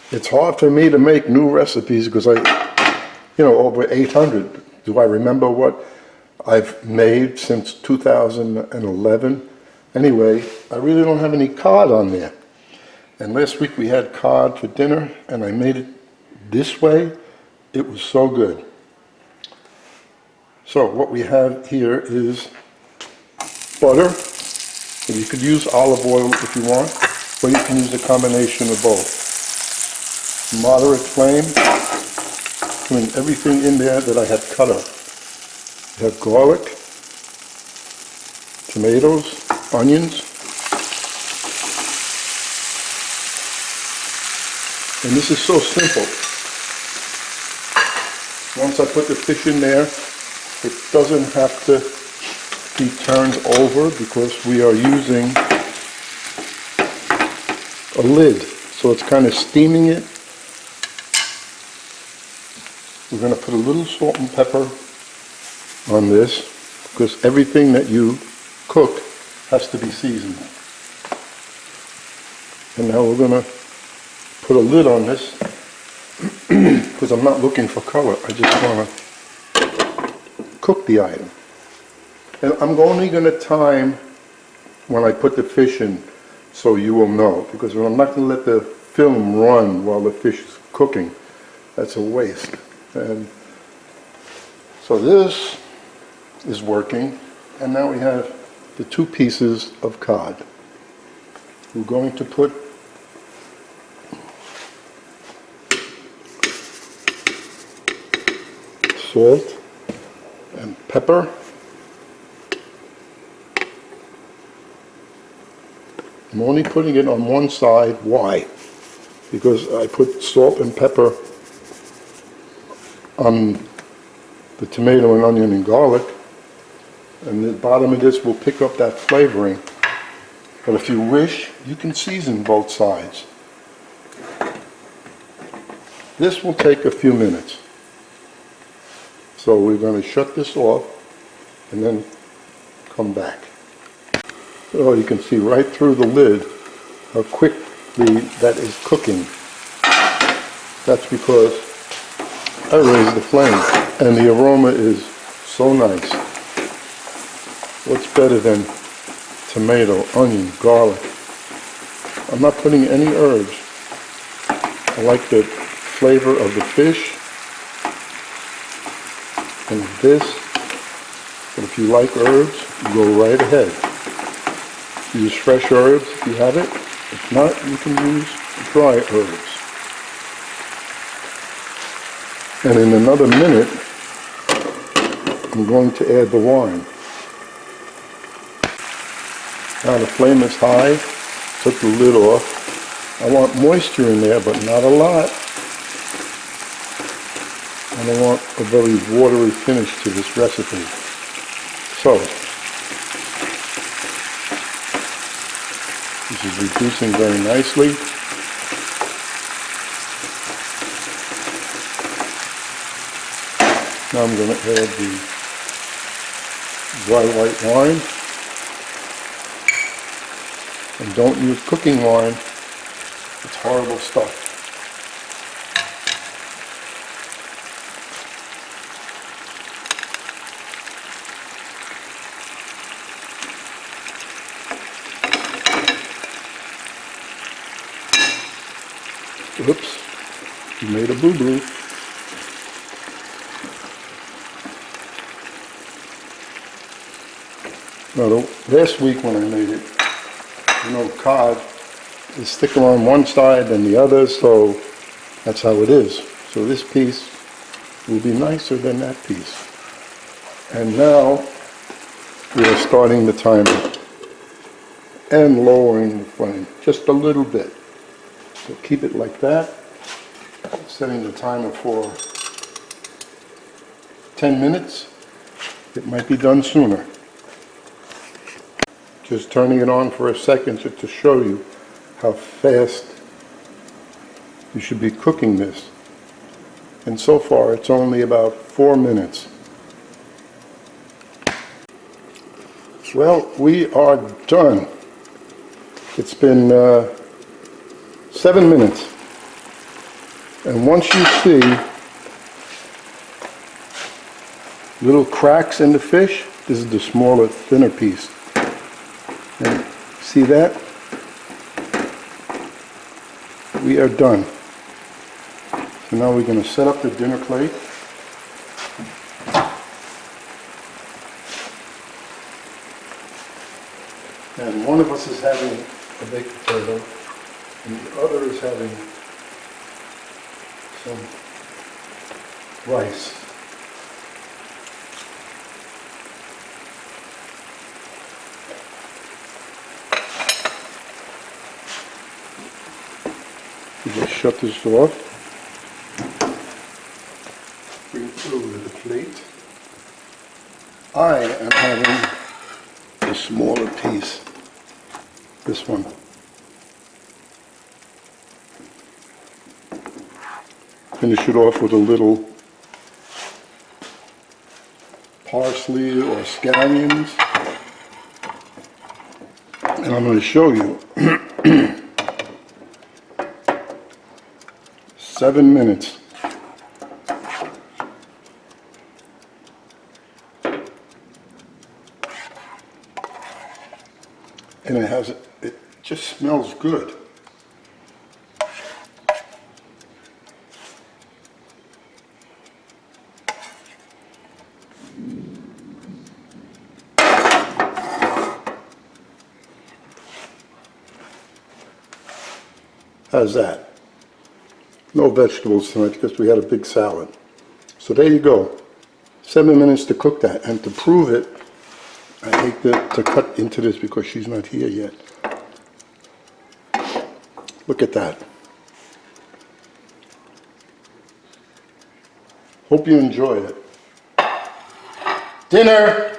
It's hard for me to make new recipes because over 800. Do I remember what I've made since 2011? Anyway, I really don't have any cod on there. And last week we had cod for dinner and I made it this way. It was so good. So what we have here is butter. And you could use olive oil if you want, or you can use a combination of both. Moderate flame. Putting everything in there that I had cut up. I have garlic, tomatoes, onions, and this is so simple. Once I put the fish in there, it doesn't have to be turned over because we are using a lid, so it's kind of steaming it. We're going to put a little salt and pepper on this because everything that you cook has to be seasoned. And now we're going to put a lid on this because I'm not looking for color. I just want to cook the item. And I'm only going to time when I put the fish in so you will know, because I'm not going to let the film run while the fish is cooking. That's a waste. And so this is working, and now we have the 2 pieces of cod. We're going to put salt and pepper. I'm only putting it on one side. Why? Because I put salt and pepper on the tomato and onion and garlic, and the bottom of this will pick up that flavoring. But if you wish, you can season both sides. This will take a few minutes. So we're going to shut this off and then come back. So you can see right through the lid how quickly that is cooking. That's because I raised the flame and the aroma is so nice. What's better than tomato, onion, garlic? I'm not putting any herbs. I like the flavor of the fish and this, but if you like herbs, go right ahead. Use fresh herbs if you have it. If not, you can use dry herbs. And in another minute, I'm going to add the wine. Now the flame is high, took the lid off. I want moisture in there, but not a lot. And I want a very watery finish to this recipe. So, this is reducing very nicely. Now I'm going to add the dry white wine. And don't use cooking wine. It's horrible stuff. Oops, you made a boo-boo. Now, last week when I made it, cod is thicker on one side than the other, so that's how it is. So this piece will be nicer than that piece. And now we are starting the timer and lowering the flame just a little bit. So keep it like that, setting the timer for 10 minutes. It might be done sooner. Just turning it on for a second just to show you how fast you should be cooking this. And so far it's only about 4 minutes. Well, we are done. It's been 7 minutes. And once you see little cracks in the fish, this is the smaller, thinner piece. And see that? We are done. So now we're going to set up the dinner plate. And one of us is having a baked potato, and the other is having some rice. You just shut this off. Bring it over the plate. I am having the smaller piece. This one. Finish it off with a little parsley or scallions. And I'm going to show you 7 minutes. And it just smells good. How's that? No vegetables tonight because we had a big salad. So there you go. 7 minutes to cook that. And to prove it, I hate to cut into this because she's not here yet. Look at that. Hope you enjoy it. Dinner!